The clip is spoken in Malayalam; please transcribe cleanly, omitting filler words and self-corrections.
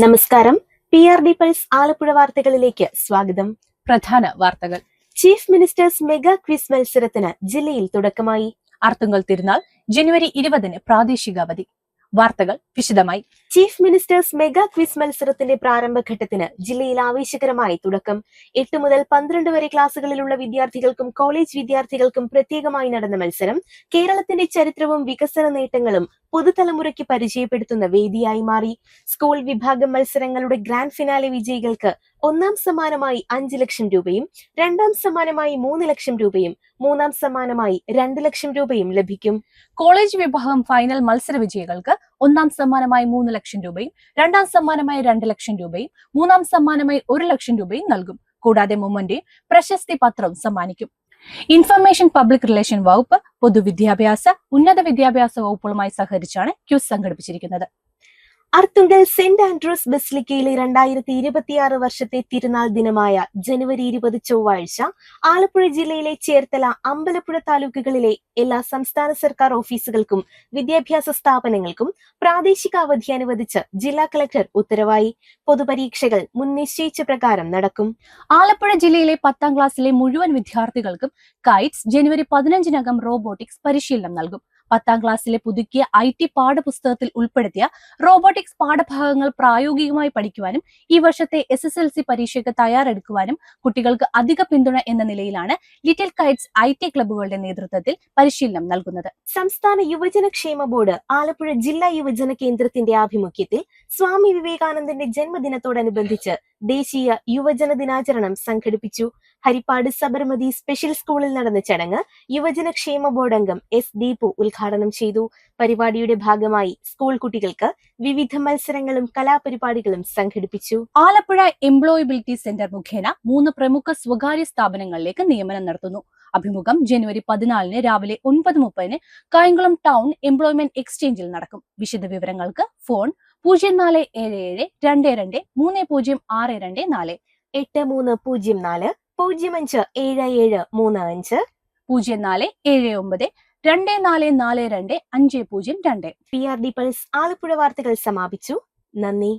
നമസ്കാരം. PRD പൾസ് ആലപ്പുഴ വാർത്തകളിലേക്ക് സ്വാഗതം. പ്രധാന വാർത്തകൾ. ചീഫ് മിനിസ്റ്റേഴ്സ് മെഗാ ക്വിസ് മത്സരത്തിന് ജില്ലയിൽ തുടക്കമായി. ആർത്തുങ്കൽ തിരുനാൾ ജനുവരി 20 പ്രാദേശിക അവധി. വാർത്തകൾ വിശദമായി. ചീഫ് മിനിസ്റ്റേഴ്സ് മെഗാ ക്വിസ് മത്സരത്തിന്റെ പ്രാരംഭഘട്ടത്തിന് ജില്ലയിൽ ആവേശകരമായി തുടക്കം. 8 മുതൽ 12 വരെ ക്ലാസുകളിലുള്ള വിദ്യാർത്ഥികൾക്കും കോളേജ് വിദ്യാർത്ഥികൾക്കും പ്രത്യേകമായി നടന്ന മത്സരം കേരളത്തിന്റെ ചരിത്രവും വികസന നേട്ടങ്ങളും പുതുതലമുറയ്ക്ക് പരിചയപ്പെടുത്തുന്ന വേദിയായി മാറി. സ്കൂൾ വിഭാഗം മത്സരങ്ങളുടെ ഗ്രാൻഡ് ഫിനാലെ വിജയികൾക്ക് ഒന്നാം സമ്മാനമായി 5 ലക്ഷം രൂപയും രണ്ടാം സമ്മാനമായി 3 ലക്ഷം രൂപയും മൂന്നാം സമ്മാനമായി 2 ലക്ഷം രൂപയും ലഭിക്കും. കോളേജ് വിഭാഗം ഫൈനൽ മത്സര വിജയികൾക്ക് ഒന്നാം സമ്മാനമായി 3 ലക്ഷം രൂപയും രണ്ടാം സമ്മാനമായി 2 ലക്ഷം രൂപയും മൂന്നാം സമ്മാനമായി 1 ലക്ഷം രൂപയും നൽകും. കൂടാതെ മൊമന്റോ പ്രശസ്തി പത്രവും സമ്മാനിക്കും. ഇൻഫർമേഷൻ പബ്ലിക് റിലേഷൻ വകുപ്പ്, പൊതുവിദ്യാഭ്യാസ ഉന്നത വിദ്യാഭ്യാസ വകുപ്പുകളുമായി സഹകരിച്ചാണ് ക്യൂസ് സംഘടിപ്പിച്ചിരിക്കുന്നത്. ആർത്തുങ്കൽ സെന്റ് ആൻഡ്രൂസ് ബസിലിക്കയിലെ 2026 വർഷത്തെ തിരുനാൾ ദിനമായ ജനുവരി 20 ചൊവ്വാഴ്ച ആലപ്പുഴ ജില്ലയിലെ ചേർത്തല, അമ്പലപ്പുഴ താലൂക്കുകളിലെ എല്ലാ സംസ്ഥാന സർക്കാർ ഓഫീസുകൾക്കും വിദ്യാഭ്യാസ സ്ഥാപനങ്ങൾക്കും പ്രാദേശിക അവധി അനുവദിച്ച് ജില്ലാ കളക്ടർ ഉത്തരവായി. പൊതുപരീക്ഷകൾ മുൻ നിശ്ചയിച്ച പ്രകാരം നടക്കും. ആലപ്പുഴ ജില്ലയിലെ 10ാം ക്ലാസ്സിലെ മുഴുവൻ വിദ്യാർത്ഥികൾക്കും കൈറ്റ്സ് ജനുവരി 15 റോബോട്ടിക്സ് പരിശീലനം നൽകും. 10ാം ക്ലാസ്സിലെ പുതുക്കിയ IT പാഠപുസ്തകത്തിൽ ഉൾപ്പെടുത്തിയ റോബോട്ടിക്സ് പാഠഭാഗങ്ങൾ പ്രായോഗികമായി പഠിക്കുവാനും ഈ വർഷത്തെ SSLC പരീക്ഷയ്ക്ക് തയ്യാറെടുക്കുവാനും കുട്ടികൾക്ക് അധിക പിന്തുണ എന്ന നിലയിലാണ് ലിറ്റിൽ കൈറ്റ്സ് IT ക്ലബ്ബുകളുടെ നേതൃത്വത്തിൽ പരിശീലനം നൽകുന്നത്. സംസ്ഥാന യുവജന ക്ഷേമ ബോർഡ് ആലപ്പുഴ ജില്ലാ യുവജന കേന്ദ്രത്തിന്റെ ആഭിമുഖ്യത്തിൽ സ്വാമി വിവേകാനന്ദന്റെ ജന്മദിനത്തോടനുബന്ധിച്ച് ദേശീയ യുവജന ദിനാചരണം സംഘടിപ്പിച്ചു. ഹരിപ്പാട് സബർമതി സ്പെഷ്യൽ സ്കൂളിൽ നടന്ന ചടങ്ങ് യുവജന ക്ഷേമ ബോർഡ് അംഗം S. ദീപു ഉദ്ഘാടനം ചെയ്തു. പരിപാടിയുടെ ഭാഗമായി സ്കൂൾ കുട്ടികൾക്ക് വിവിധ മത്സരങ്ങളും കലാപരിപാടികളും സംഘടിപ്പിച്ചു. ആലപ്പുഴ എംപ്ലോയബിലിറ്റി സെന്റർ മുഖേന 3 പ്രമുഖ സ്വകാര്യ സ്ഥാപനങ്ങളിലേക്ക് നിയമനം നടത്തുന്നു. അഭിമുഖം ജനുവരി 14 രാവിലെ 9:30 കായംകുളം ടൗൺ എംപ്ലോയ്മെന്റ് എക്സ്ചേഞ്ചിൽ നടക്കും. വിശദ വിവരങ്ങൾക്ക് ഫോൺ 0477 22 3062 8304 057735 0479 2442 502. PRD പൾസ് ആലപ്പുഴ വാർത്തകൾ സമാപിച്ചു. നന്ദി.